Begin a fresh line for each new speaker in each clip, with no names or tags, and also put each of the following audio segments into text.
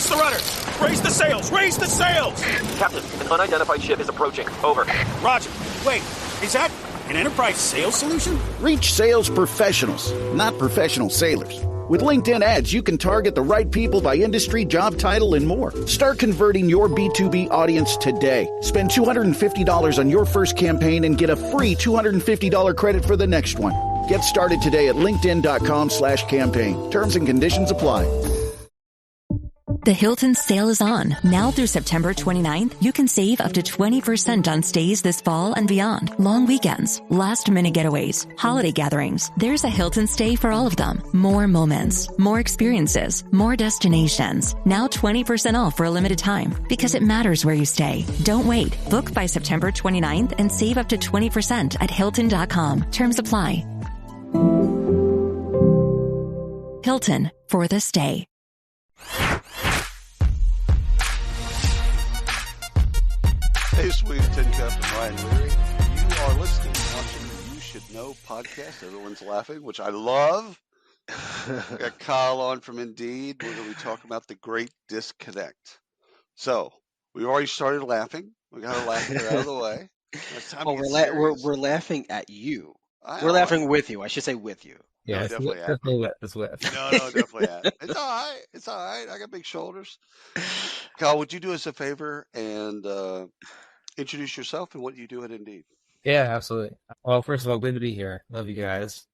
the rudder! Raise the sails! Raise the sails!
Captain, an unidentified ship is approaching. Over.
Roger. Wait, is that an Enterprise sales solution?
Reach sales professionals, not professional sailors. With LinkedIn ads, you can target the right people by industry, job title, and more. Start converting your B2B audience today. Spend $250 on your first campaign and get a free $250 credit for the next one. Get started today at linkedin.com/campaign. Terms and conditions apply.
The Hilton sale is on. Now through September 29th, you can save up to 20% on stays this fall and beyond. Long weekends, last-minute getaways, holiday gatherings. There's a Hilton stay for all of them. More moments, more experiences, more destinations. Now 20% off for a limited time because it matters where you stay. Don't wait. Book by September 29th and save up to 20% at Hilton.com. Terms apply. Hilton for the stay.
Hey, sweet Tin Cup and Ryan Leary. You are listening to watching the You Should Know podcast. Everyone's laughing, which I love. We got Kyle on from Indeed. We're going to be talking about the Great Disconnect. So, we already started laughing. We got our laughter out of the way. It's time to get serious.
We're laughing at you. We're laughing with you. I should say with you.
Yeah,
No,
it's
definitely
with. It's with.
No, definitely at. It's all right. It's all right. I got big shoulders. Kyle, would you do us a favor and introduce yourself and what you do at Indeed?
Yeah, absolutely. Well, first of all, good to be here. Love you guys.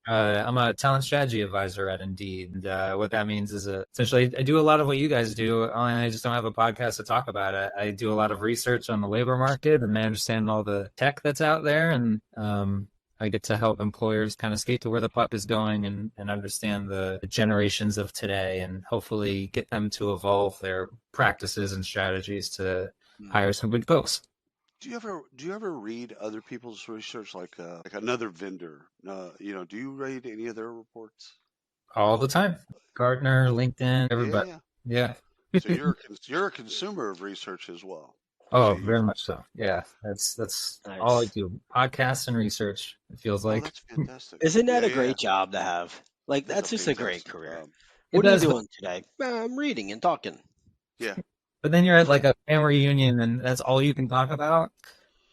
100%.
I'm a talent strategy advisor at Indeed. And what that means is essentially I do a lot of what you guys do, and I just don't have a podcast to talk about it. I do a lot of research on the labor market, and I understand all the tech that's out there, and I get to help employers kind of skate to where the puck is going and understand the generations of today and hopefully get them to evolve their practices and strategies to hire some good folks.
Do you ever read other people's research, like another vendor? Do you read any of their reports?
All the time. Gartner, LinkedIn, everybody. Yeah.
So you're a consumer of research as well.
Oh, very much so. Yeah, that's nice. All I do. Podcasts and research, it feels like.
That's fantastic.
Isn't that a great job to have? Like, that's just a great career.
Job.
What are you doing today? I'm reading and talking.
Yeah.
But then you're at like a family reunion and that's all you can talk about.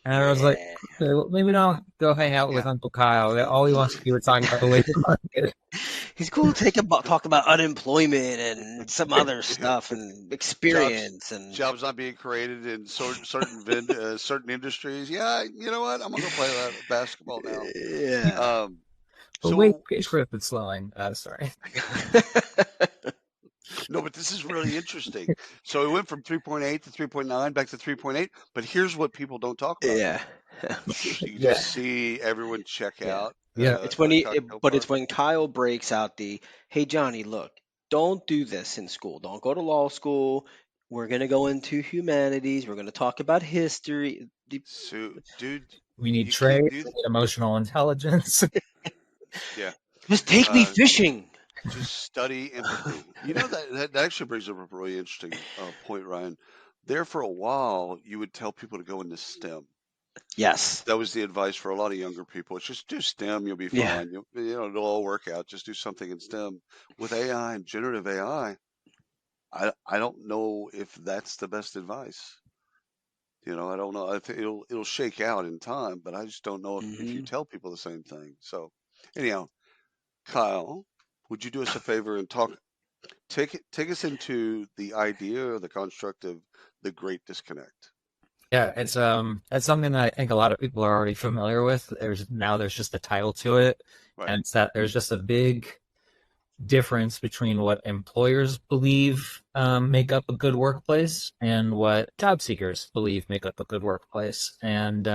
And I was like, okay, well, maybe don't go hang out with Uncle Kyle. All he wants to do is talking about the labor market.
He's cool to talk about unemployment and some other stuff and experience
jobs not being created in certain industries. Yeah, you know what? I'm gonna go play basketball now.
Yeah.
But wait, Griff is slowing. Sorry.
No, but this is really interesting. So it went from 3.8 to 3.9 back to 3.8. But here's what people don't talk about.
Yeah.
You just see everyone check out.
Yeah.
It's when it's when Kyle breaks out hey, Johnny, look, don't do this in school. Don't go to law school. We're going to go into humanities. We're going to talk about history.
So, dude,
we need trade, we need emotional intelligence.
Yeah.
Just take me fishing.
Just study empathy. You know, that actually brings up a really interesting point, Ryan. There for a while, you would tell people to go into STEM.
Yes.
That was the advice for a lot of younger people. It's just do STEM, you'll be fine. Yeah. It'll all work out. Just do something in STEM. With AI and generative AI, I don't know if that's the best advice. I don't know. I think it'll shake out in time, but I just don't know if you tell people the same thing. So, anyhow, Kyle, would you do us a favor and take us into the idea or the construct of the Great Disconnect?
Yeah, it's that's something that I think a lot of people are already familiar with. There's just a title to it, right. And it's that there's just a big difference between what employers believe make up a good workplace and what job seekers believe make up a good workplace, and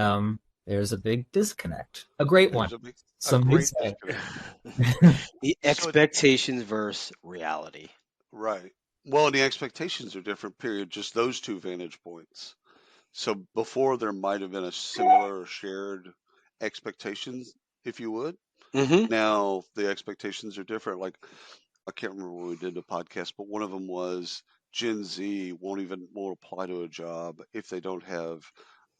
there's a big disconnect. A great one.
The expectations versus reality.
Right. Well, the expectations are different, period. Just those two vantage points. So before there might have been a similar or shared expectations, if you would.
Mm-hmm.
Now the expectations are different. Like, I can't remember when we did the podcast, but one of them was Gen Z won't apply to a job if they don't have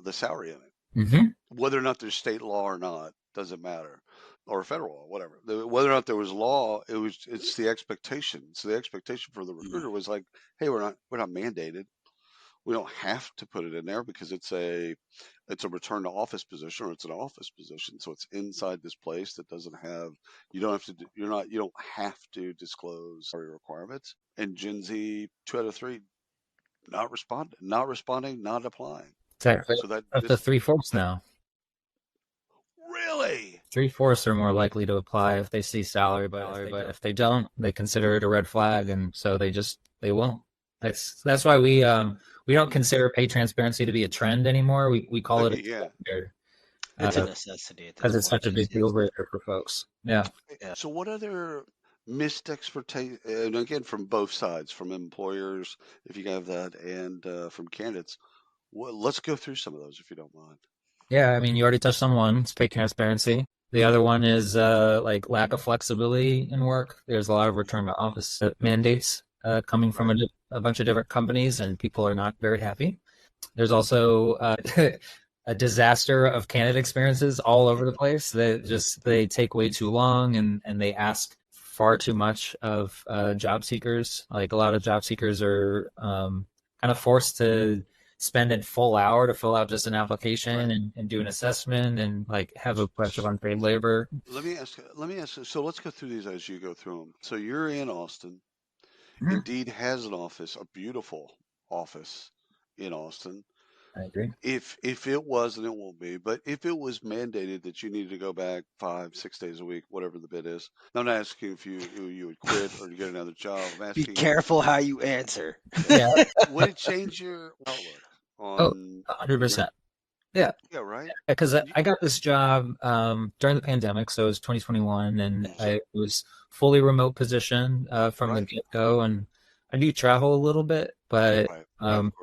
the salary in it.
Mm-hmm.
Whether or not there's state law or not doesn't matter. or federal law, whatever. Whether or not there was law, it's the expectation. So the expectation for the recruiter was like, hey, we're not mandated. We don't have to put it in there because it's a return to office position, or it's an office position. So it's inside this place that doesn't have, you don't have to, you don't have to disclose salary requirements. And Gen Z, 2 out of 3, not responding, not applying.
Exactly.
So that
Up to 3/4 now.
really,
3/4 are more likely to apply if they see salary, but if they don't, they consider it a red flag, and so they won't. That's why we don't consider pay transparency to be a trend anymore. We call it a standard.
It's a necessity at this
because it's
point.
such a big deal breaker for folks. Yeah.
So what other missed expectations, and again, from both sides, from employers, if you have that, and from candidates, let's go through some of those if you don't mind.
Yeah, I mean, you already touched on one, it's pay transparency. The other one is like lack of flexibility in work. There's a lot of return to office mandates coming from a bunch of different companies, and people are not very happy. There's also a disaster of candidate experiences all over the place. They take way too long, and they ask far too much of job seekers. Like a lot of job seekers are kind of forced to spend a full hour to fill out just an application and do an assessment and like have a bunch of unpaid labor.
Let me ask. So let's go through these as you go through them. So you're in Austin. Indeed has an office, a beautiful office in Austin.
I agree.
If it was, and it won't be, but if it was mandated that you needed to go back 5-6 days a week, whatever the bid is, I'm not asking if you would quit or to get another job. I'm asking.
Be careful how you answer.
Yeah.
Would it change your outlook on?
100%. Yeah.
Yeah, right.
Because I got this job during the pandemic, so it was 2021, and it was fully remote position from the get-go, and I do travel a little bit, but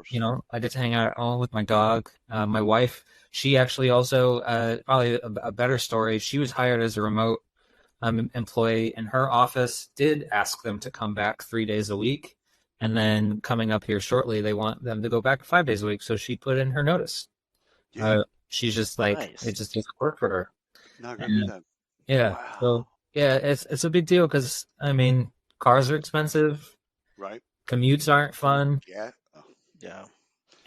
you know, I get to hang out at home with my dog. My wife, she actually also probably a better story. She was hired as a remote employee, and her office did ask them to come back 3 days a week, and then coming up here shortly, they want them to go back 5 days a week. So she put in her notice. She's just like, it just doesn't work for her.
Not gonna do that.
Yeah.
Wow.
So yeah, it's a big deal because I mean, cars are expensive.
Right.
Commutes aren't fun.
Yeah.
Yeah.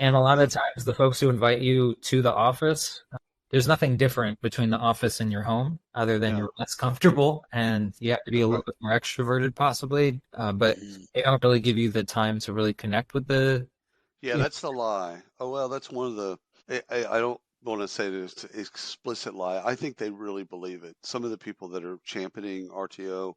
And a lot of times the folks who invite you to the office, there's nothing different between the office and your home other than you're less comfortable and you have to be a little bit more extroverted possibly. But they don't really give you the time to really connect with the.
Yeah, that's the lie. Oh, well, that's one of the, I don't want to say this explicit lie. I think they really believe it. Some of the people that are championing RTO,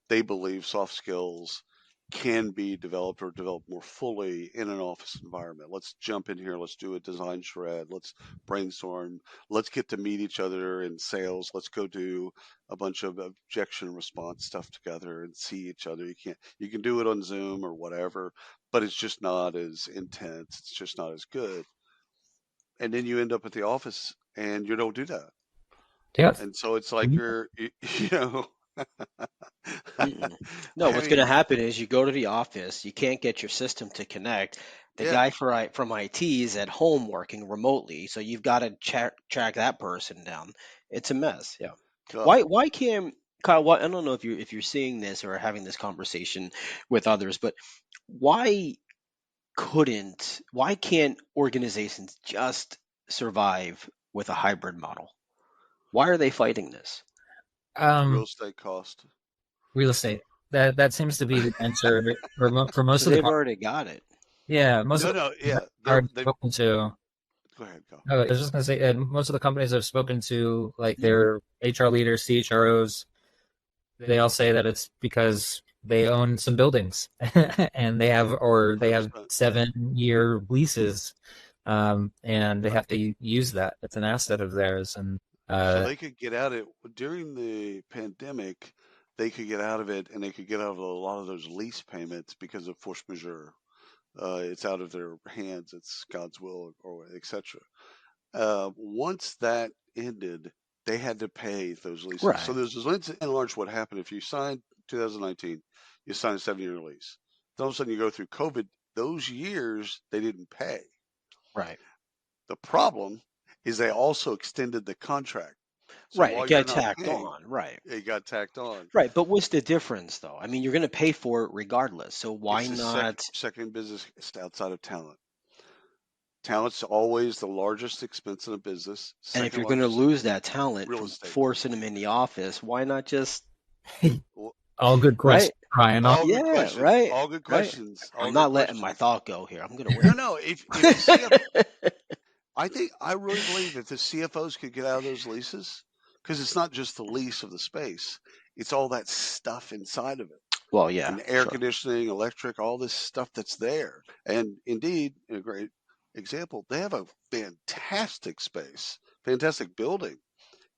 they believe soft skills can be developed or developed more fully in an office environment. Let's jump in here. Let's do a design shred. Let's brainstorm. Let's get to meet each other in sales. Let's go do a bunch of objection response stuff together and see each other. You can do it on Zoom or whatever, but it's just not as intense. It's just not as good. And then you end up at the office and you don't do that.
Yeah.
And so it's like you know.
No, what's going to happen is you go to the office, you can't get your system to connect. The guy from IT is at home working remotely, so you've got to track that person down. It's a mess. Yeah. Why can't Kyle? I don't know if you're seeing this or having this conversation with others, but why can't organizations just survive with a hybrid model? Why are they fighting this?
Real estate cost.
Real estate. That seems to be the answer for most of the.
They've already got it.
Yeah, most of the spoken to.
Go ahead, go.
I was just going to say, most of the companies I've spoken to, like their HR leaders, CHROs, they all say that it's because they own some buildings and they have 7-year leases, and they have to use that. It's an asset of theirs, and
so they could get out of it during the pandemic. They could get out of it, and they could get out of a lot of those lease payments because of force majeure. It's out of their hands. It's God's will, or etc. Once that ended, they had to pay those leases. Right. So there's in large what happened if you signed 2019, you signed a 7-year lease. Then all of a sudden you go through COVID. Those years they didn't pay.
Right.
The problem is they also extended the contract. So
Right, it
while you're
got
not
tacked
paying,
on. Right.
it got tacked on.
Right, but what's the difference though? I mean, you're going to pay for it regardless. So why
It's the
not?
second business outside of talent. Talent's always the largest expense in a business.
And if
Second
you're going to
largest,
lose that talent
real
from
estate.
forcing them in the office, why not just
Well,
All good questions,
right?
Ryan.
all good
Yeah,
questions.
right,
All good
right.
questions. All
I'm
good
not letting my
questions.
thought go here. I'm going to
No,
win.
no. If the I really believe if the CFOs could get out of those leases, because it's not just the lease of the space, it's all that stuff inside of it.
Well, yeah,
And air
sure.
conditioning, electric, all this stuff that's there. And indeed, a great example, they have a fantastic space, fantastic building,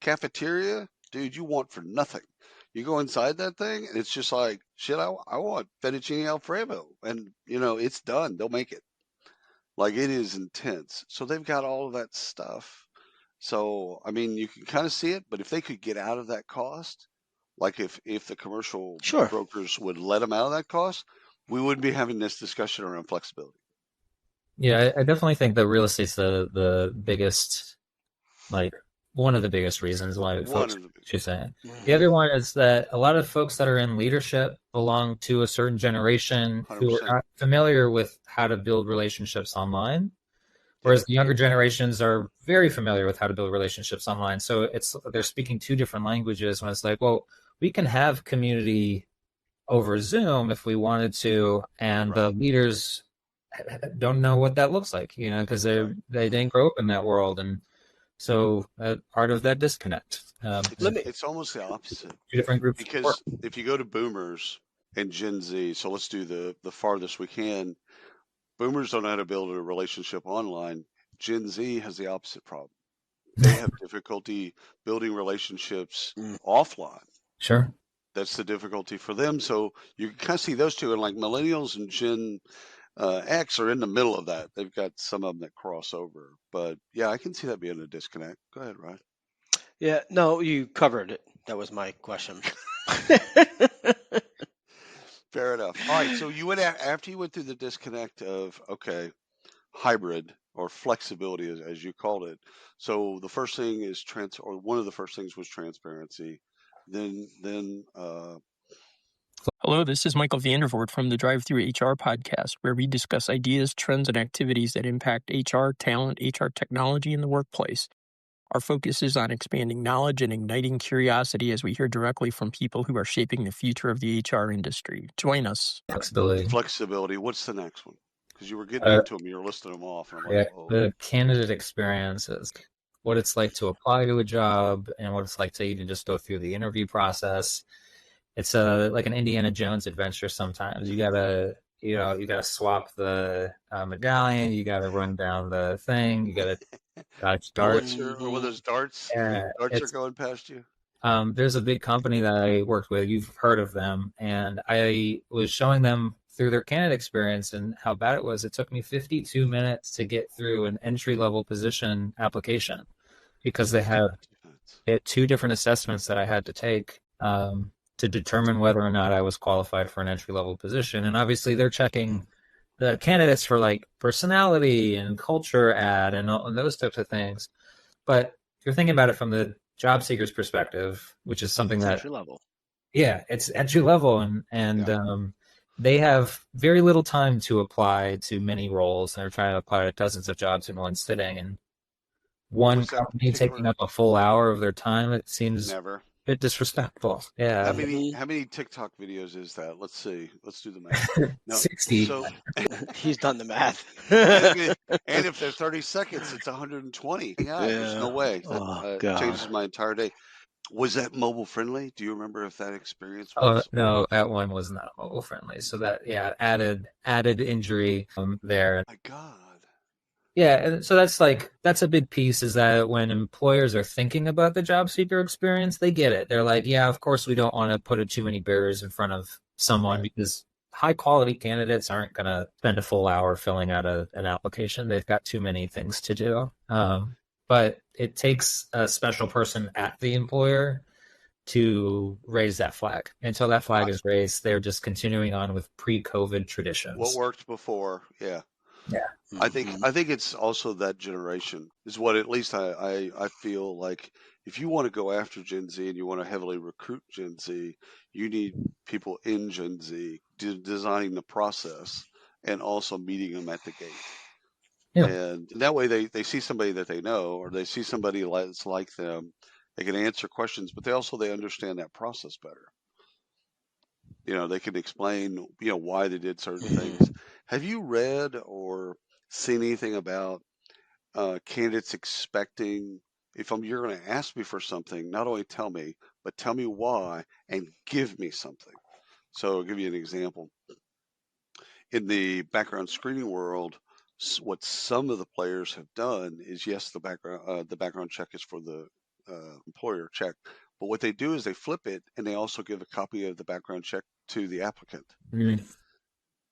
cafeteria. Dude, you want for nothing. You go inside that thing, and it's just like, shit, I want fettuccine Alfredo. And, it's done. They'll make it. Like, it is intense. So they've got all of that stuff. So, I mean, you can kind of see it, but if they could get out of that cost, like if the commercial
Sure.
brokers would let them out of that cost, we wouldn't be having this discussion around flexibility.
Yeah, I definitely think that real estate's the biggest, like one of the biggest reasons why
One
folks
of the
should say. The
Mhm.
other one is that a lot of folks that are in leadership belong to a certain generation who are
100%.
not familiar with how to build relationships online,
Yeah.
whereas the younger generations are very familiar with how to build relationships online. So they're speaking two different languages when it's like, well, we can have community over Zoom if we wanted to, and the
Right.
leaders don't know what that looks like, because they didn't grow up in that world, and so part of that disconnect.
It's almost the opposite.
Two different groups of work.
Because if you go to boomers and Gen Z, so let's do the farthest we can. Boomers don't know how to build a relationship online. Gen Z has the opposite problem. They have difficulty building relationships offline.
Sure.
That's the difficulty for them. So you can kind of see those two, and like millennials and Gen X are in the middle of that. They've got some of them that cross over. But yeah, I can see that being a disconnect. Go ahead, Ryan.
Yeah, no, you covered it. That was my question.
Fair enough. All right. So you went after you went through the disconnect of, okay, hybrid or flexibility, as you called it. So the first thing is or one of the first things was transparency. Then
Hello, this is Michael Vandervoort from the Drive Through HR podcast, where we discuss ideas, trends, and activities that impact HR, talent, HR technology in the workplace. Our focus is on expanding knowledge and igniting curiosity as we hear directly from people who are shaping the future of the HR industry. Join us.
Flexibility. What's the next one? Because you were getting into them, you were listing them off, and I'm like, oh.
The candidate experiences, what it's like to apply to a job, and what it's like to even just go through the interview process. It's like an Indiana Jones adventure. Sometimes you gotta swap the medallion. You gotta run down the thing. You gotta dodge darts.
Or when those darts,
Yeah,
darts are going past you.
There's a big company that I worked with. You've heard of them, and I was showing them through their candidate experience and how bad it was. It took me 52 minutes to get through an entry-level position application because they had two different assessments that I had to take to determine whether or not I was qualified for an entry-level position. And obviously they're checking the candidates for like personality and culture ad and those types of things. But if you're thinking about it from the job seeker's perspective, which is something that
entry level.
Yeah, it's entry level, and they have very little time to apply to many roles. They're trying to apply to dozens of jobs in one sitting, and one company taking up a full hour of their time, it seems
never.
a bit disrespectful. Yeah.
How many TikTok videos is that? Let's see. Let's do the math. No,
60.
So
he's done the math.
and if they're 30 seconds, it's 120. Yeah, there's no way. That changes my entire day. Was that mobile friendly? Do you remember if that experience was?
No, that one was not mobile friendly. So that added injury there.
My God.
Yeah, and so that's a big piece, is that when employers are thinking about the job seeker experience, they get it. They're like, yeah, of course we don't want to put too many barriers in front of someone, because high quality candidates aren't going to spend a full hour filling out an application. They've got too many things to do. But it takes a special person at the employer to raise that flag. Until that flag is raised, they're just continuing on with pre-COVID traditions.
What worked before? Yeah.
Yeah.
I think it's also that generation is what, at least I feel like, if you want to go after Gen Z and you want to heavily recruit Gen Z, you need people in Gen Z designing the process and also meeting them at the gate.
Yeah.
And that way they see somebody that they know, or they see somebody that's like them. They can answer questions, but they understand that process better. They can explain, why they did certain things. Have you read or seen anything about candidates expecting, if you're going to ask me for something, not only tell me, but tell me why and give me something. So I'll give you an example. In the background screening world, what some of the players have done is, yes, the background check is for the employer check, but what they do is they flip it and they also give a copy of the background check to the applicant.
Mm-hmm.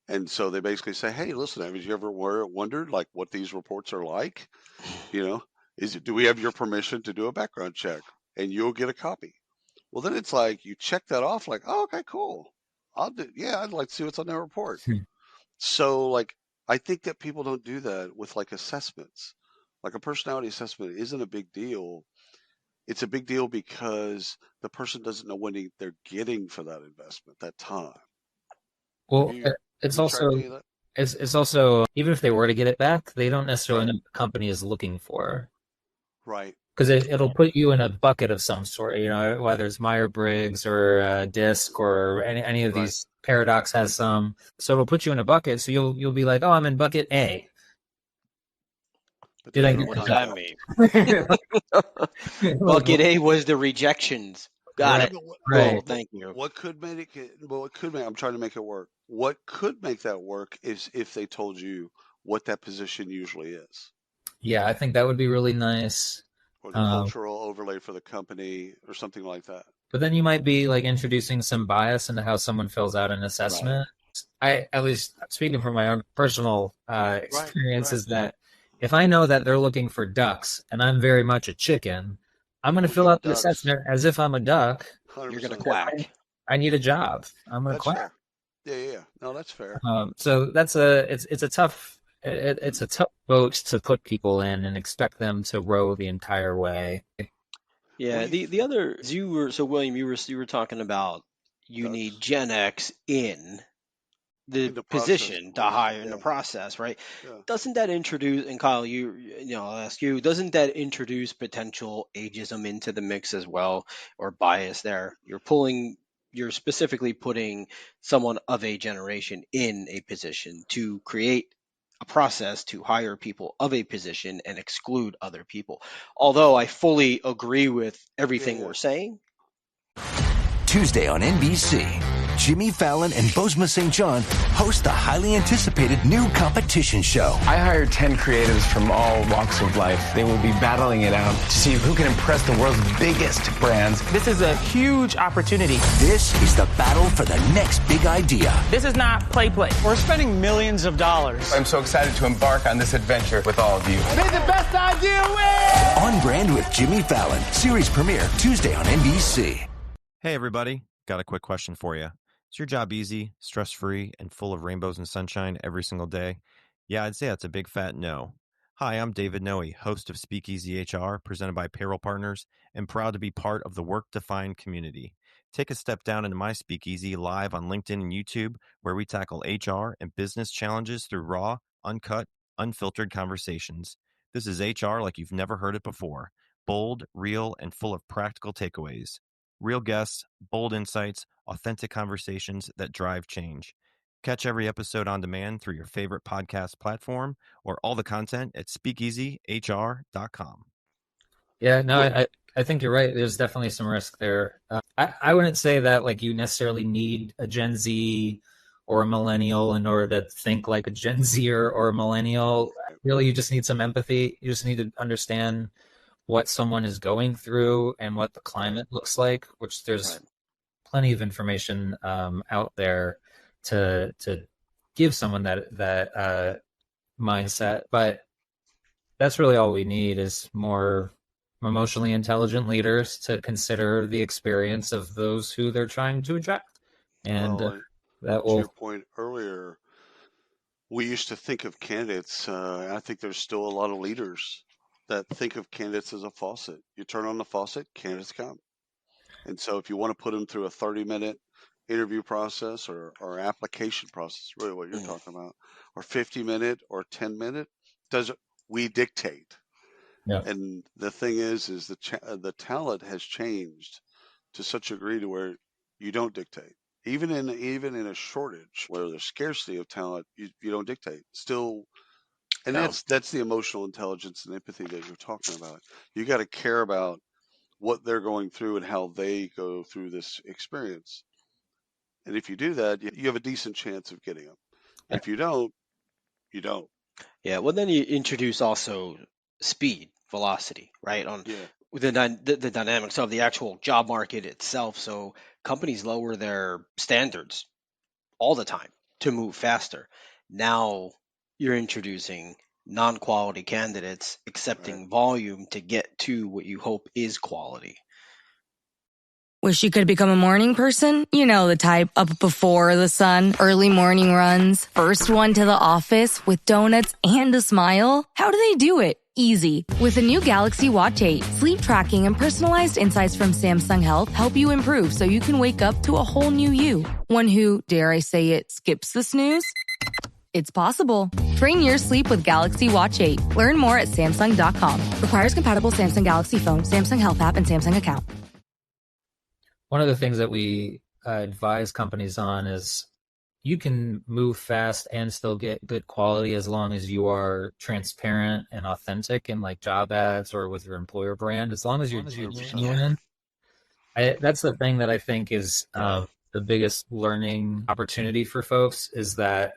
And so they basically say, hey, listen, have you ever wondered like what these reports are like? Do we have your permission to do a background check? And you'll get a copy. Well, then it's like you check that off like, oh, okay, cool. I'd like to see what's on that report. So like, I think that people don't do that with like assessments. Like a personality assessment isn't a big deal. It's a big deal because the person doesn't know what they're getting for that investment, that time.
Well, it's also even if they were to get it back, they don't necessarily know what the company is looking for.
Right.
Because it'll put you in a bucket of some sort, whether it's Myers-Briggs or DISC or any of these. Paradox has some, so it'll put you in a bucket. So you'll be like, oh, I'm in bucket A.
Did I get what does that mean? Bucket A was the rejections. Got it.
Right.
Cool. Thank you.
What could make it? Well, it could make. I'm trying to make it work. What could make that work is if they told you what that position usually is.
Yeah, I think that would be really nice.
Or the cultural overlay for the company or something like that.
But then you might be like introducing some bias into how someone fills out an assessment. Right. At least speaking from my own personal experience, is that if I know that they're looking for ducks and I'm very much a chicken, I'm going to fill out the assessment as if I'm a duck.
100%.
You're going to quack.
I need a job. I'm going to quack.
Fair. Yeah. No, that's fair.
So it's a tough boat to put people in and expect them to row the entire way.
Yeah, the other William, you were talking about you need Gen X in the position to hire in the process, right? Yeah. Doesn't that introduce, and Kyle, I'll ask you, doesn't that introduce potential ageism into the mix as well, or bias there? You're specifically putting someone of a generation in a position to create a process to hire people of a position and exclude other people. Although I fully agree with everything we're saying.
Tuesday on NBC, Jimmy Fallon and Bozoma St. John host the highly anticipated new competition show.
I hired 10 creatives from all walks of life. They will be battling it out to see who can impress the world's biggest brands.
This is a huge opportunity.
This is the battle for the next big idea.
This is not play.
We're spending millions of dollars.
I'm so excited to embark on this adventure with all of you.
May the best idea win!
On Brand with Jimmy Fallon. Series premiere Tuesday on NBC.
Hey, everybody. Got a quick question for you. Is your job easy, stress-free, and full of rainbows and sunshine every single day? Yeah, I'd say that's a big fat no. Hi, I'm David Noe, host of Speakeasy HR, presented by Payroll Partners, and proud to be part of the Work-Defined community. Take a step down into my Speakeasy live on LinkedIn and YouTube, where we tackle HR and business challenges through raw, uncut, unfiltered conversations. This is HR like you've never heard it before. Bold, real, and full of practical takeaways. Real guests, bold insights, authentic conversations that drive change. Catch every episode on demand through your favorite podcast platform or all the content at speakeasyhr.com.
Yeah, no, I think you're right. There's definitely some risk there. I wouldn't say that like you necessarily need a Gen Z or a millennial in order to think like a Gen Z or a millennial. Really, you just need some empathy. You just need to understand what someone is going through and what the climate looks like, which there's plenty of information out there to give someone that mindset. But that's really all we need is more emotionally intelligent leaders to consider the experience of those who they're trying to attract. And that will.
To your point earlier, we used to think of candidates. I think there's still a lot of leaders that think of candidates as a faucet. You turn on the faucet, candidates come. And so if you want to put them through a 30-minute interview process or application process, really what you're talking about, or 50-minute or 10-minute, we dictate.
Yeah.
And the thing is the talent has changed to such a degree to where you don't dictate. Even in a shortage where there's scarcity of talent, you don't dictate. Still, and that's the emotional intelligence and empathy that you're talking about. You got to care about what they're going through and how they go through this experience. And if you do that, you have a decent chance of getting them. If you don't, you don't.
Yeah, well, then you introduce also speed, velocity, right? On the dynamics of the actual job market itself. So companies lower their standards all the time to move faster. Now you're introducing non-quality candidates accepting volume to get to what you hope is quality.
Wish you could become a morning person? You know the type, up before the sun, early morning runs, first one to the office with donuts and a smile. How do they do it? Easy. With the new Galaxy Watch 8, sleep tracking and personalized insights from Samsung Health help you improve so you can wake up to a whole new you. One who, dare I say it, skips the snooze? It's possible. Train your sleep with Galaxy Watch 8. Learn more at Samsung.com. Requires compatible Samsung Galaxy phone, Samsung Health app, and Samsung account.
One of the things that we advise companies on is you can move fast and still get good quality as long as you are transparent and authentic in like job ads or with your employer brand. As long as you're genuine. That's the thing that I think is the biggest learning opportunity for folks is that,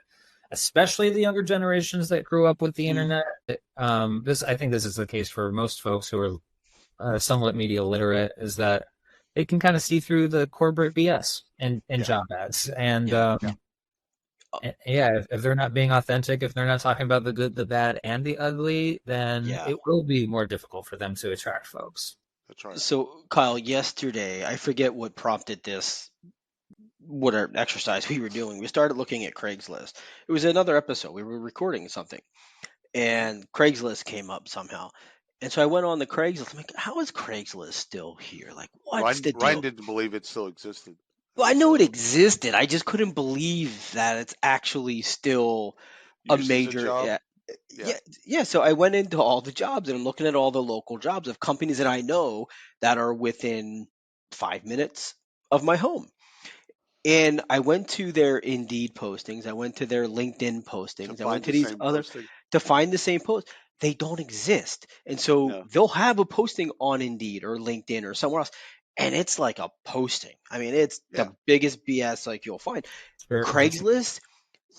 especially the younger generations that grew up with the internet. I think this is the case for most folks who are somewhat media literate, is that they can kind of see through the corporate BS and job ads. And if they're not being authentic, if they're not talking about the good, the bad, and the ugly, then it will be more difficult for them to attract folks.
That's right.
So, Kyle, yesterday, I forget what prompted this, what exercise we were doing. We started looking at Craigslist. It was another episode. We were recording something, and Craigslist came up somehow. And so I went on the Craigslist. I'm like, how is Craigslist still here? Like, what's the deal?
Ryan didn't believe it still existed.
Well, I know it existed. I just couldn't believe that it's actually still a major. So I went into all the jobs and I'm looking at all the local jobs of companies that I know that are within 5 minutes of my home. And I went to their Indeed postings. I went to their LinkedIn postings. I went to these other to find the same post. They don't exist. And so they'll have a posting on Indeed or LinkedIn or somewhere else. And it's like a posting. I mean, it's the biggest BS like you'll find. Craigslist,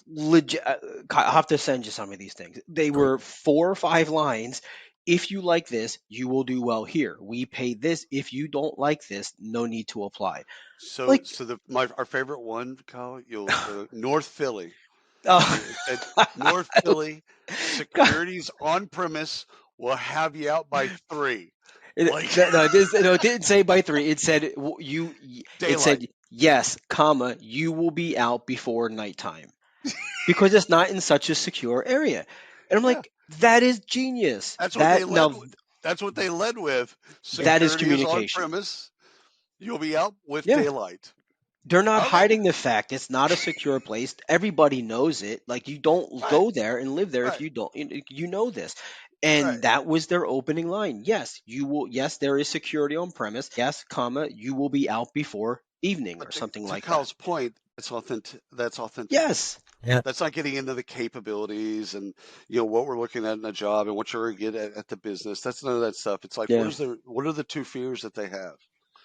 legit. I'll have to send you some of these things. They were 4 or 5 lines. If you like this, you will do well here. We pay this. If you don't like this, no need to apply.
So, our favorite one, Kyle, North Philly. North Philly, security's on premise. Will have you out by 3.
It didn't say by 3. It said you. Daylight. It said yes, comma, you will be out before nighttime, because it's not in such a secure area. And I'm like, that is genius.
That's what they led with. Security
that is communication.
On premise. You'll be out with daylight.
They're not hiding the fact it's not a secure place. Everybody knows it. Like, you don't go there and live there if you don't. You know this. And that was their opening line. Yes, you will. Yes, there is security on premise. Yes, comma, you will be out before evening or something like that.
To Kyle's point, that's authentic.
Yes.
Yeah.
That's not getting into the capabilities and what we're looking at in a job and what you're going to get at the business. That's none of that stuff. It's like what are the 2 fears that they have?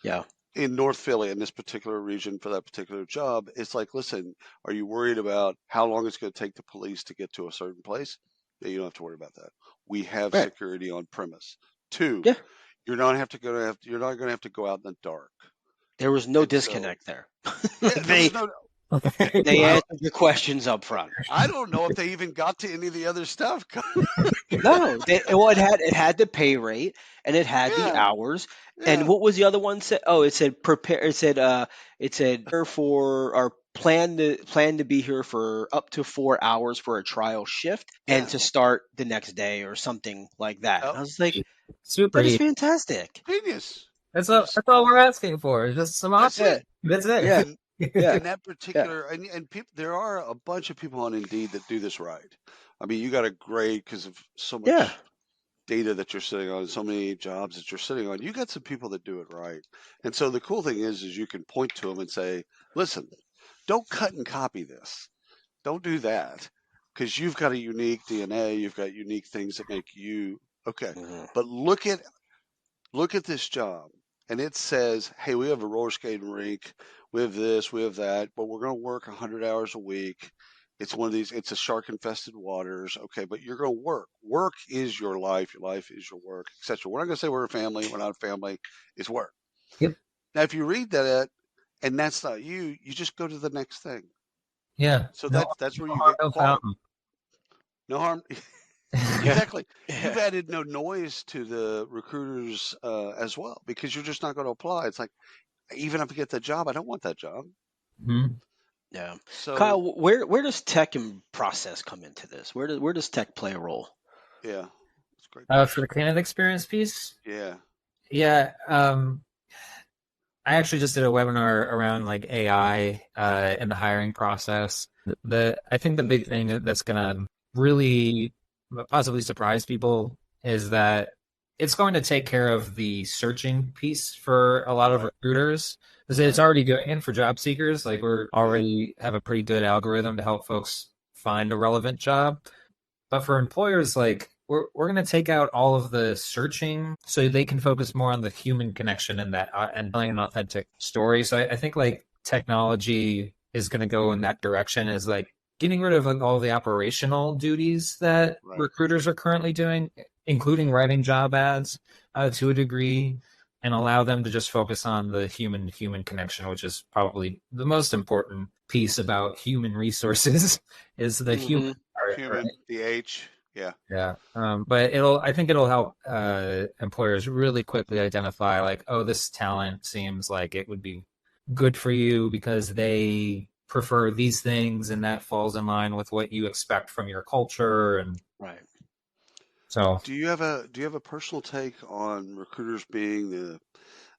Yeah.
In North Philly, in this particular region for that particular job, it's like, listen, are you worried about how long it's going to take the police to get to a certain place? Yeah, you don't have to worry about that. We have security on premise. 2, you're not going to have to go out in the dark.
There was no disconnect there. They answered your questions up front.
I don't know if they even got to any of the other stuff.
No, it had the pay rate and it had the hours. And what was the other one said? Oh, it said prepare. It said for our plan to be here for up to 4 hours for a trial shift and
Yeah.
to start the next day or something like that.
Oh,
And I was like,
Super
that is
easy.
fantastic.
genius.
That's all we're asking for. Just some
That's
options.
it.
That's it.
Yeah,
And
yeah,
and that particular and people, there are a bunch of people on Indeed that do this right. I mean, you got a grade because of so
yeah.
much data that you're sitting on, so many jobs that you're sitting on. You got some people that do it right. And so the cool thing is you can point to them and say, listen, don't cut and copy this. Don't do that because you've got a unique DNA. You've got unique things that make you okay.
Mhm.
But look at this job, and it says, hey, we have a roller skating rink, we have this, we have that, but we're going to work 100 hours a week. It's one of these, it's a shark infested waters. Okay, but you're going to work. Work is your life is your work, etc. We're not going to say we're a family. We're not a family. It's work.
Yep.
Now, if you read that and that's not you, you just go to the next thing.
Yeah.
So
No,
that's where
no
you
harm,
get
no
quality.
foul.
No harm.
Yeah.
Exactly. You've
Yeah.
added no noise to the recruiters as well because you're just not going to apply. It's like, even if I get that job, I don't want that job.
Mm-hmm.
Yeah.
So,
Kyle, where does tech and process come into this? Where does tech play a role?
yeah, it's a great
For
question.
the candidate experience piece,
Yeah.
yeah. I actually just did a webinar around like AI in the hiring process. I think the big thing that's gonna really possibly surprise people is that it's going to take care of the searching piece for a lot of recruiters. Because it's already good for job seekers. Like we're already have a pretty good algorithm to help folks find a relevant job. But for employers, like we're going to take out all of the searching so they can focus more on the human connection and that and telling an authentic story. So I think like technology is going to go in that direction, is like getting rid of like all the operational duties that
Right.
recruiters are currently doing, including writing job ads to a degree, and allow them to just focus on the human connection, which is probably the most important piece about human resources is the human part, right?
Human, the H. Yeah.
Yeah. But I think it'll help employers really quickly identify like, oh, this talent seems like it would be good for you because they prefer these things and that falls in line with what you expect from your culture. And
Right.
so
Do you have a personal take on recruiters being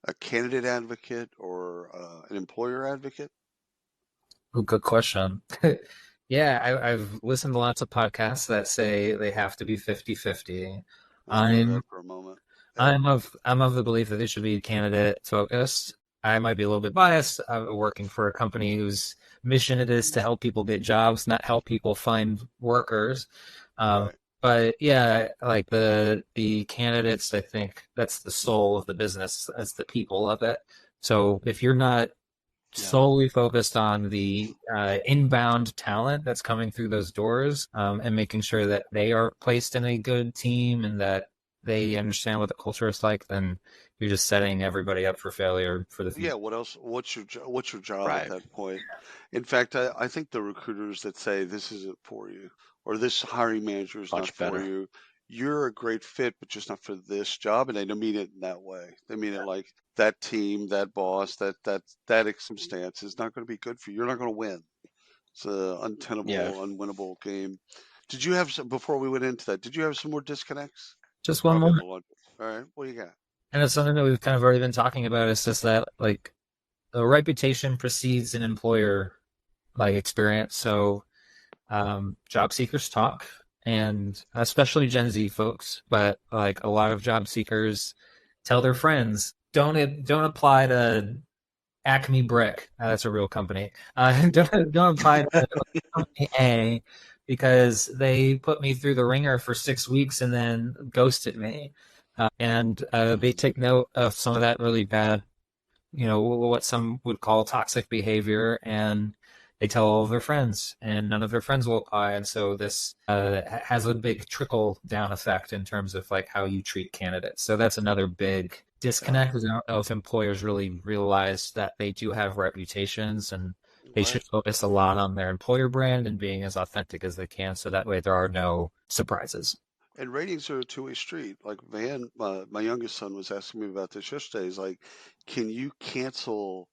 a candidate advocate or an employer advocate?
oh, good question. Yeah, I've listened to lots of podcasts that say they have to be 50-50.
Let's go to that
I'm
for a moment.
I'm of the belief that they should be candidate focused. I might be a little bit biased. I'm working for a company whose mission it is to help people get jobs, not help people find workers.
Right.
But yeah, like the candidates, I think that's the soul of the business. That's the people of it. So if you're not solely focused on the inbound talent that's coming through those doors, and making sure that they are placed in a good team and that they understand what the culture is like, then you're just setting everybody up for failure for the future.
Yeah. What else? What's your job at
Right.
that point? In fact, I think the recruiters that say this isn't for you or this hiring manager is not
Much
for
better.
you, you're a great fit, but just not for this job. And they don't mean it in that way. They mean it like that team, that boss, that circumstance is not going to be good for you. You're not going to win. It's an untenable, unwinnable game. Did you have some, before we went into that? Did you have some more disconnects?
Just one
Probably
more.
the one. All right. What do you got?
And it's something that we've kind of already been talking about. It's just that like the reputation precedes an employer like experience. So job seekers talk, and especially Gen Z folks, but like a lot of job seekers tell their friends, don't apply to Acme Brick. That's a real company. Don't apply to company A because they put me through the ringer for 6 weeks and then ghosted me. And they take note of some of that really bad, what some would call toxic behavior, and they tell all of their friends, and none of their friends will apply. And so this has a big trickle down effect in terms of like how you treat candidates. So that's another big disconnect. I don't know if employers really realize that they do have reputations, and they should focus a lot on their employer brand and being as authentic as they can, so that way there are no surprises.
And ratings are a two-way street. Like Van, my youngest son was asking me about this yesterday. He's like, can you cancel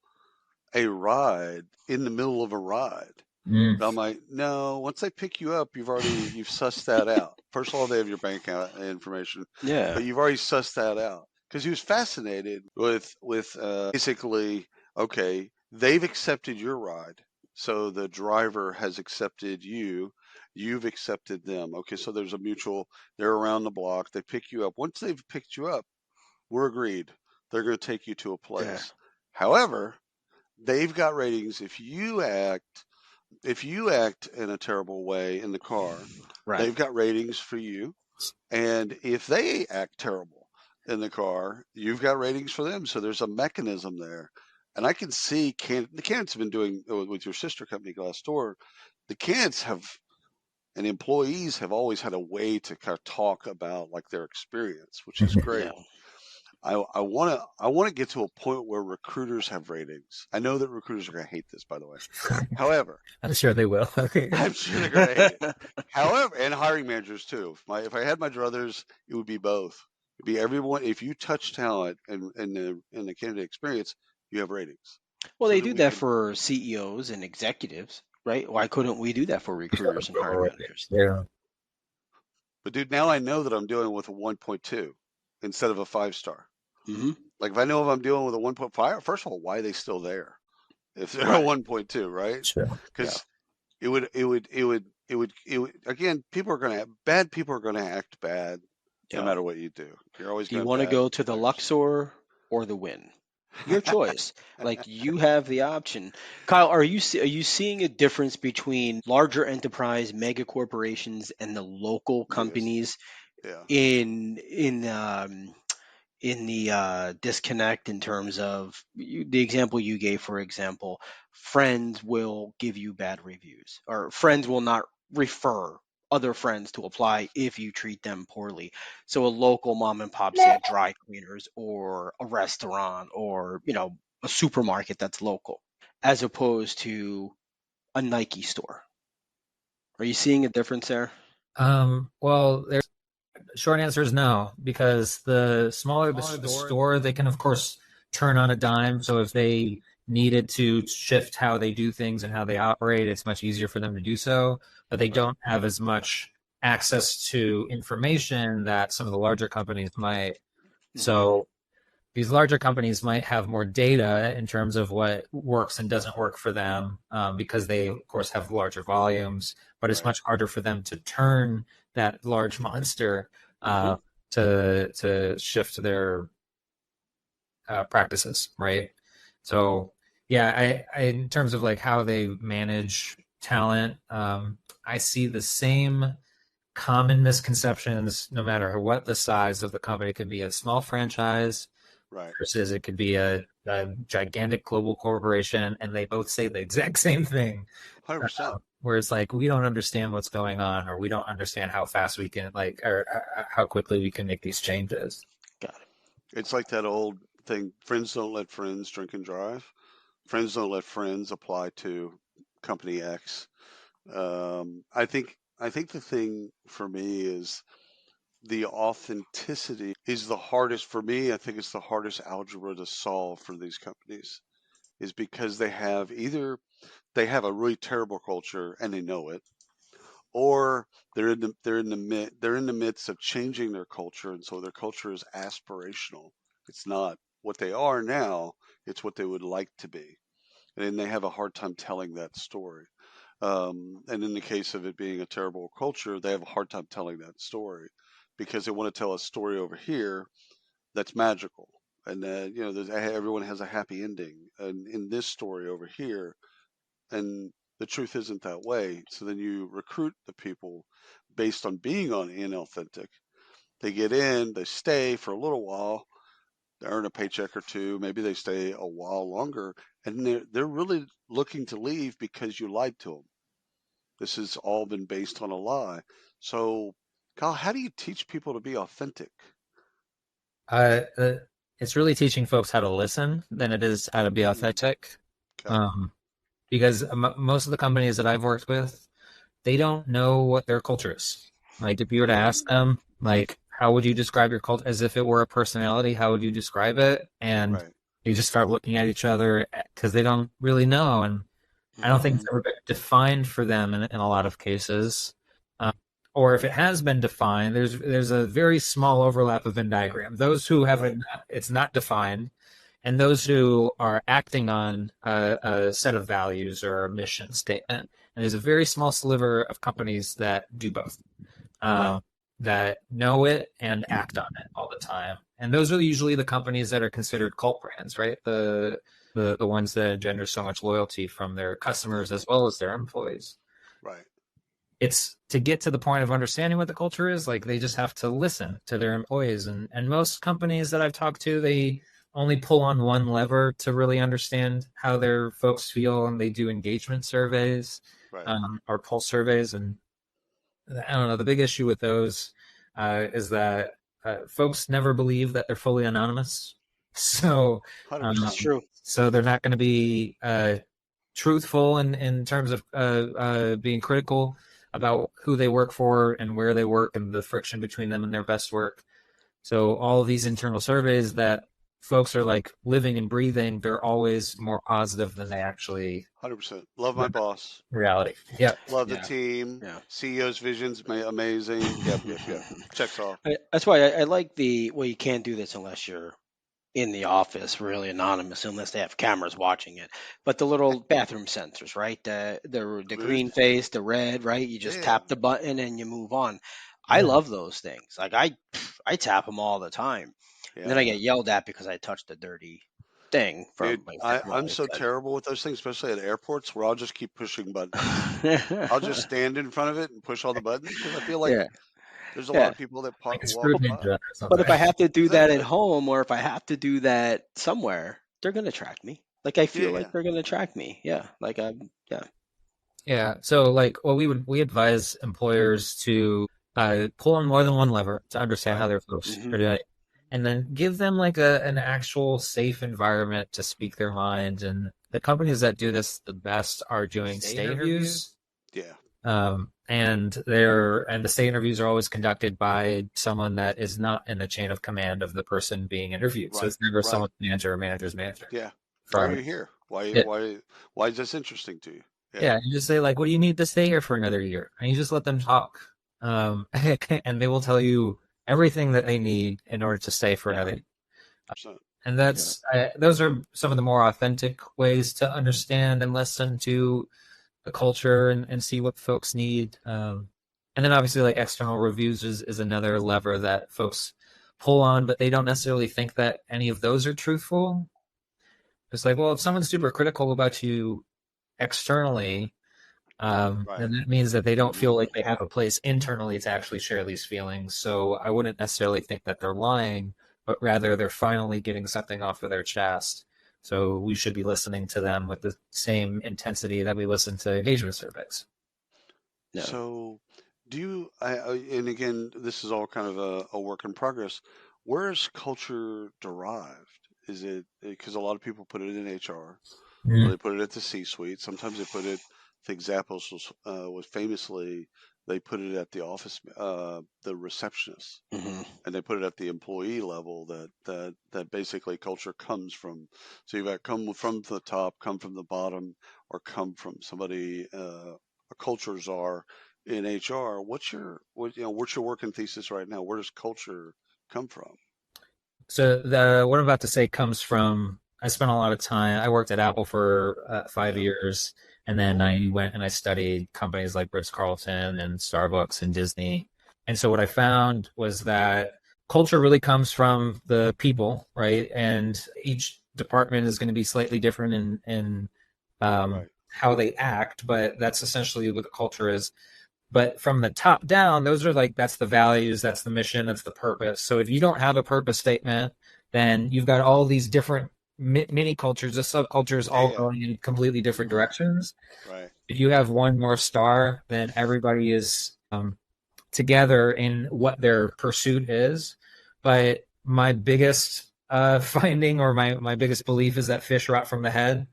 a ride in the middle of a ride.
Mm.
But I'm like, no, once they pick you up, you've sussed that out. First of all, they have your bank account information,
Yeah.
but you've already sussed that out. Because he was fascinated with basically, okay, they've accepted your ride. So the driver has accepted you. You've accepted them. Okay, so there's a mutual, they're around the block. They pick you up. Once they've picked you up, we're agreed. They're going to take you to a place.
Yeah.
However, they've got ratings. If you act in a terrible way in the car,
Right.
they've got ratings for you. And if they act terrible in the car, you've got ratings for them. So there's a mechanism there. And I can see the candidates have been doing with your sister company, Glassdoor. The candidates and employees have always had a way to kind of talk about like their experience, which is great.
Yeah.
I want to get to a point where recruiters have ratings. I know that recruiters are going to hate this, by the way. However,
I'm sure they will. Okay.
I'm sure they're going to hate it. However, and hiring managers too. If I had my druthers, it would be both. It'd be everyone. If you touch talent and in the candidate experience, you have ratings.
Well, they do that for CEOs and executives, right? Why couldn't we do that for recruiters and hiring managers?
Yeah.
But dude, now I know that I'm dealing with a 1.2 instead of a 5-star.
Mm-hmm.
Like if I know if I'm dealing with a 1.5, first of all, why are they still there? If they're a 1.2, right?
Sure.
Because it would again, bad people are gonna act bad no matter what you do. You're always.
Do you want to go to the Luxor or the Wynn? Your choice. Like you have the option. Kyle, are you seeing a difference between larger enterprise mega corporations and the local companies in the disconnect in terms of the example you gave? For example, friends will give you bad reviews, or friends will not refer other friends to apply if you treat them poorly. So a local mom and pop, say dry cleaners or a restaurant or a supermarket that's local, as opposed to a Nike store. Are you seeing a difference there?
Well, there's short answer is no, because the smaller the store, they can of course turn on a dime. So if they needed to shift how they do things and how they operate, it's much easier for them to do so. But they don't have as much access to information that some of the larger companies might. So these larger companies might have more data in terms of what works and doesn't work for them, because they, of course, have larger volumes, but it's much harder for them to turn that large monster to shift their practices, right? So, yeah, I in terms of like how they manage talent, I see the same common misconceptions no matter what the size of the company. It could be a small franchise versus it could be a gigantic global corporation, and they both say the exact same thing.
100%.
Where it's like, we don't understand what's going on, or we don't understand how fast we can, like, or how quickly we can make these changes.
Got it.
It's like that old thing, friends don't let friends drink and drive. Friends don't let friends apply to company X. I think the thing for me is the authenticity is the hardest for me. I think it's the hardest algebra to solve for these companies, is because they have a really terrible culture and they know it, or they're in the midst of changing their culture, and so their culture is aspirational. It's not what they are now, it's what they would like to be. And then they have a hard time telling that story. And in the case of it being a terrible culture, they have a hard time telling that story because they want to tell a story over here that's magical. And everyone has a happy ending. And in this story over here, and the truth isn't that way. So then you recruit the people based on being inauthentic. They get in, they stay for a little while, they earn a paycheck or two, maybe they stay a while longer, and they're really looking to leave because you lied to them. This has all been based on a lie. So, Kyle, how do you teach people to be authentic?
It's really teaching folks how to listen than it is how to be authentic. Because most of the companies that I've worked with, they don't know what their culture is. Like, if you were to ask them, like, how would you describe your culture as if it were a personality? How would you describe it? And You just start looking at each other because they don't really know, and I don't think it's ever been defined for them in a lot of cases. Or if it has been defined, there's a very small overlap of Venn diagram. Those who haven't, it's not defined, and those who are acting on a set of values or a mission statement. And there's a very small sliver of companies that do both, that know it and act on it all the time. And those are usually the companies that are considered cult brands, right? The ones that engender so much loyalty from their customers as well as their employees.
Right.
It's to get to the point of understanding what the culture is, like they just have to listen to their employees. And most companies that I've talked to, they only pull on one lever to really understand how their folks feel, and they do engagement surveys, or pulse surveys. And I don't know, the big issue with those is that folks never believe that they're fully anonymous. So
That's true.
So they're not going to be truthful in terms of being critical about who they work for and where they work and the friction between them and their best work. So all of these internal surveys that folks are like living and breathing, they're always more positive than they actually
100%. Love my boss.
Reality. Yeah.
Love the team.
Yeah.
CEO's vision's amazing. Yep. Checks off.
That's why I like well, you can't do this unless you're in the office, really anonymous, unless they have cameras watching it. But the little bathroom sensors, right? The green face, the red, right? You just tap the button and you move on. I love those things. Like I tap them all the time.
Yeah.
And then I get yelled at because I touched a dirty thing from.
Dude, I'm so terrible with those things, especially at airports, where I'll just keep pushing buttons. I'll just stand in front of it and push all the buttons because I feel like there's a lot of people that walk by.
But if I have to do that at home, or if I have to do that somewhere, they're gonna track me. Like I feel like they're gonna track me. Yeah. Like
Yeah. So like, well, we advise employers to pull on more than one lever to understand how their folks are doing, and then give them like an actual safe environment to speak their mind. And the companies that do this the best are doing stay interviews.
Yeah.
And the stay interviews are always conducted by someone that is not in the chain of command of the person being interviewed. So it's never someone's manager or manager's manager.
Yeah. Why are you here? Why is this interesting to you?
Yeah. You just say like, what do you need to stay here for another year? And you just let them talk. And they will tell you everything that they need in order to stay for another year. And that's those are some of the more authentic ways to understand and listen to the culture and see what folks need. And then obviously like external reviews is another lever that folks pull on, but they don't necessarily think that any of those are truthful. It's like, well, if someone's super critical about you externally, then that means that they don't feel like they have a place internally to actually share these feelings. So I wouldn't necessarily think that they're lying, but rather they're finally getting something off of their chest. So we should be listening to them with the same intensity that we listen to engagement surveys.
Yeah. So do you, and again, this is all kind of a work in progress. Where is culture derived? Is it, because a lot of people put it in HR, or they put it at the C-suite. Sometimes they put it, the examples was famously, they put it at the office, the receptionist, and they put it at the employee level. That basically culture comes from. So you've got come from the top, come from the bottom, or come from somebody. A culture czar in HR. What's your working thesis right now? Where does culture come from?
So what I'm about to say comes from. I spent a lot of time. I worked at Apple for 5 years. And then I went and I studied companies like Ritz-Carlton and Starbucks and Disney. And so what I found was that culture really comes from the people, right? And each department is going to be slightly different in how they act, but that's essentially what the culture is. But from the top down, those are like, that's the values, that's the mission, that's the purpose. So if you don't have a purpose statement, then you've got all these different mini cultures, the subcultures, all going in completely different directions.
Right.
If you have one North Star, then everybody is together in what their pursuit is. But my biggest finding, or my biggest belief, is that fish rot from the head.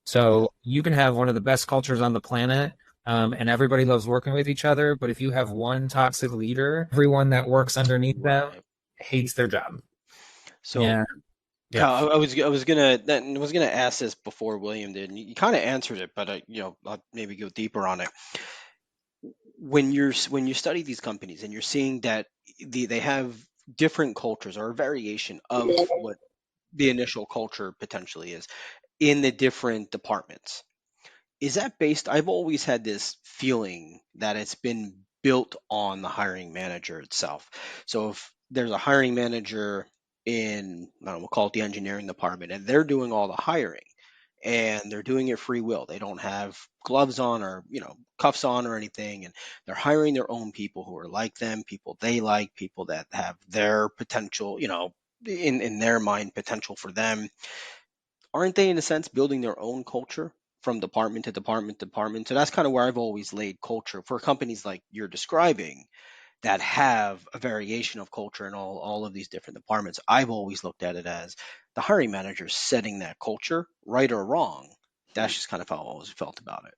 So you can have one of the best cultures on the planet, and everybody loves working with each other. But if you have one toxic leader, everyone that works underneath them hates their job.
So Kyle, I was gonna ask this before William did, and you kind of answered it, but I'll maybe go deeper on it. When you study these companies and you're seeing that they have different cultures or a variation of what the initial culture potentially is in the different departments, is that based? I've always had this feeling that it's been built on the hiring manager itself. So if there's a hiring manager in, I don't know, we'll call it the engineering department, and they're doing all the hiring and they're doing it free will. They don't have gloves on or, cuffs on or anything. And they're hiring their own people who are like them, people they like, people that have their potential, in their mind, potential for them. Aren't they in a sense building their own culture from department to department to department? So that's kind of where I've always laid culture for companies like you're describing that have a variation of culture in all of these different departments. I've always looked at it as the hiring manager setting that culture, right or wrong. That's just kind of how I always felt about it.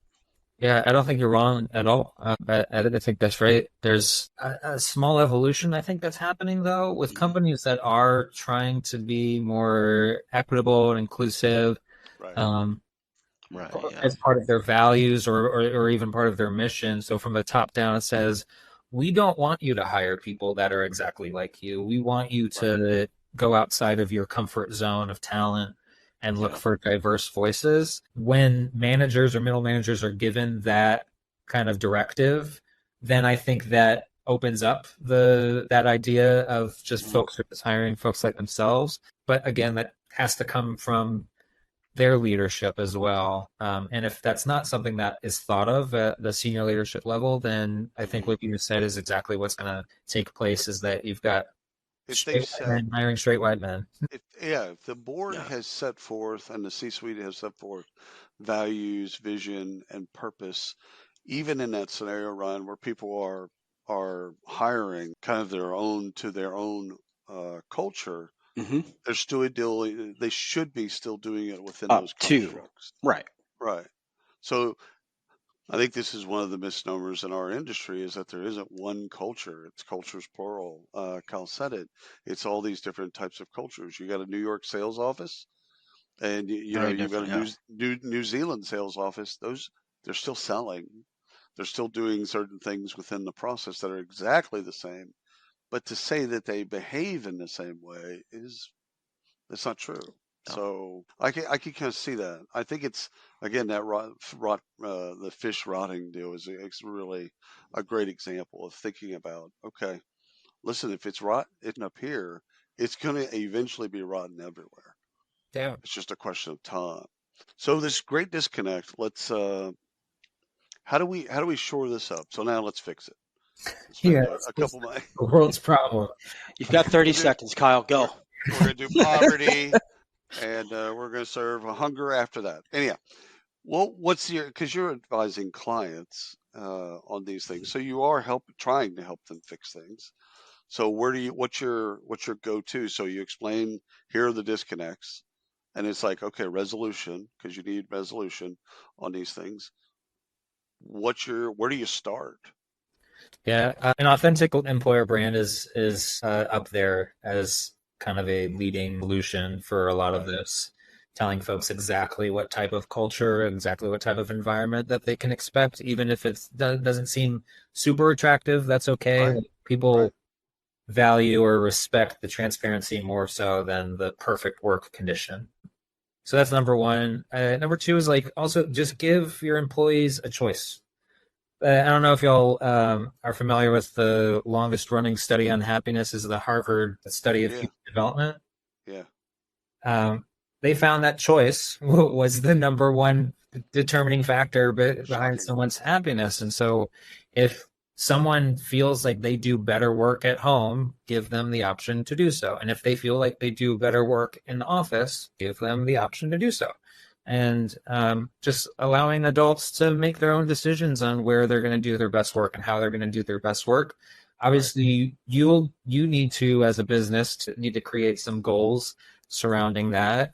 Yeah, I don't think you're wrong at all. I think that's right. There's a small evolution, I think, that's happening, though, with companies that are trying to be more equitable and inclusive.
Right.
As part of their values or even part of their mission. So from the top down, it says, we don't want you to hire people that are exactly like you. We want you to go outside of your comfort zone of talent and look for diverse voices. When managers or middle managers are given that kind of directive, then I think that opens up that idea of just folks who are just hiring folks like themselves. But again, that has to come from their leadership as well. And if that's not something that is thought of at the senior leadership level, then I think what you said is exactly what's going to take place, is that you've got straight white men hiring straight white men.
If the board has set forth and the C-suite has set forth values, vision, and purpose, even in that scenario, Ryan, where people are hiring kind of their own culture, they're still they should be still doing it within those constructs.
Right.
So I think this is one of the misnomers in our industry, is that there isn't one culture. It's cultures plural. Kyle said it. It's all these different types of cultures. You got a New York sales office, and you've got a New Zealand sales office. They're still selling. They're still doing certain things within the process that are exactly the same. But to say that they behave in the same way it's not true. So I can kind of see that. I think it's, again, that the fish rotting deal is really a great example of thinking about, okay, listen, if it's rotten up here, it's going to eventually be rotten everywhere.
Yeah.
It's just a question of time. So this great disconnect, let's how do we shore this up? So now let's fix it.
A couple of the world's problem.
You've got 30 seconds, Kyle. Go.
We're going to do poverty, and we're going to serve hunger after that. Anyhow, because you're advising clients on these things, so you are trying to help them fix things. So what's your go-to? So you explain, here are the disconnects, and it's like, okay, resolution, because you need resolution on these things. Where do you start?
Yeah, an authentic employer brand is up there as kind of a leading solution for a lot of this, telling folks exactly what type of culture, exactly what type of environment that they can expect, even if it doesn't seem super attractive. That's okay.
Right.
People value or respect the transparency more so than the perfect work condition. So that's number one. Number two is also just give your employees a choice. I don't know if y'all are familiar with the longest running study on happiness, is the Harvard study of human development.
Yeah.
They found that choice was the number one determining factor behind someone's happiness. And so if someone feels like they do better work at home, give them the option to do so. And if they feel like they do better work in the office, give them the option to do so. And just allowing adults to make their own decisions on where they're going to do their best work and how they're going to do their best work. Obviously, you need to, as a business, need to create some goals surrounding that.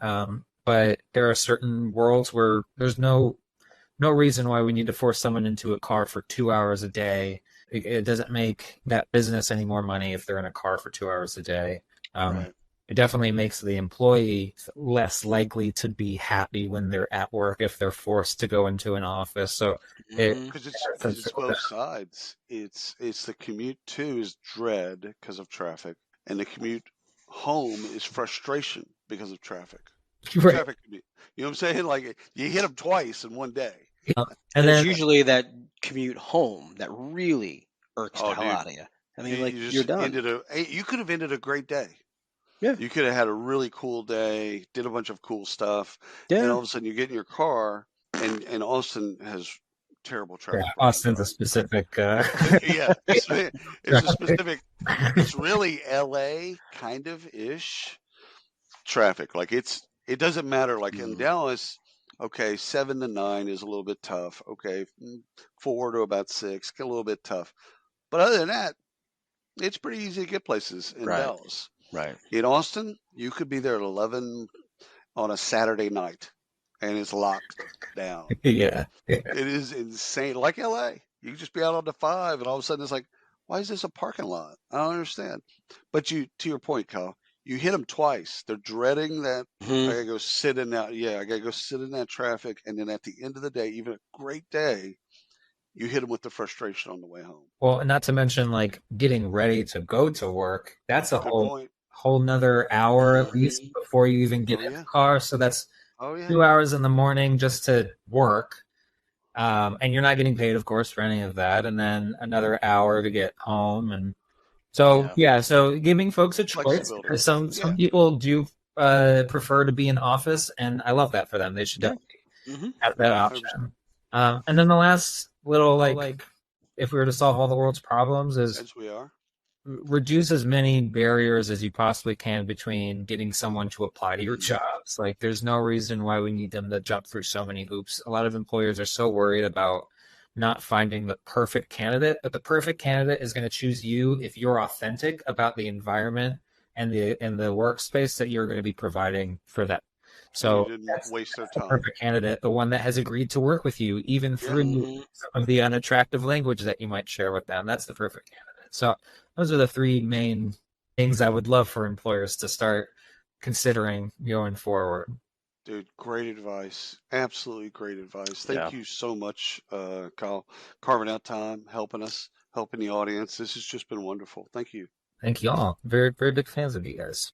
But there are certain worlds where there's no reason why we need to force someone into a car for 2 hours a day. It doesn't make that business any more money if they're in a car for 2 hours a day. it definitely makes the employee less likely to be happy when they're at work if they're forced to go into an office. So
because it's both sides. It's the commute too is dread because of traffic, and the commute home is frustration because of traffic.
Right.
Traffic, you know what I'm saying? Like you hit them twice in one day.
And there's usually that commute home that really irks the hell out of you. I mean, you're done.
You could have ended a great day.
Yeah.
You could have had a really cool day, did a bunch of cool stuff,
Yeah.
and all of a sudden you get in your car, and Austin has terrible traffic.
Yeah, Austin's a specific.
Yeah, it's a specific. It's really LA kind of ish traffic. Like it doesn't matter. Like in Dallas, okay, 7 to 9 is a little bit tough. Okay, 4 to about 6, get a little bit tough. But other than that, it's pretty easy to get places in Dallas.
Right.
In Austin, you could be there at 11 on a Saturday night, and it's locked down.
Yeah.
It is insane. Like LA, you can just be out on the 5, and all of a sudden it's like, why is this a parking lot? I don't understand. But to your point, Kyle, you hit them twice. They're dreading that. I gotta go sit in that. Yeah, I gotta go sit in that traffic, and then at the end of the day, even a great day, you hit them with the frustration on the way home.
Well, and not to mention like getting ready to go to work. That's a whole nother hour at least before you even get in the car. So that's 2 hours in the morning just to work. And you're not getting paid, of course, for any of that. And then another hour to get home. And so, so giving folks a choice. Some people do prefer to be in office, and I love that for them. They should definitely have that option. And then the last little, like, if we were to solve all the world's problems, is
as we are,
reduce as many barriers as you possibly can between getting someone to apply to your jobs. Like, there's no reason why we need them to jump through so many hoops. A lot of employers are so worried about not finding the perfect candidate, but the perfect candidate is going to choose you if you're authentic about the environment and the workspace that you're going to be providing for them. So
you didn't waste their time.
The perfect candidate, the one that has agreed to work with you, even through some of the unattractive language that you might share with them. That's the perfect candidate. So those are the three main things I would love for employers to start considering going forward.
Dude, great advice. Absolutely great advice. Thank you so much, Kyle, carving out time, helping us, helping the audience. This has just been wonderful. Thank you.
Thank you all. Very, very big fans of you guys.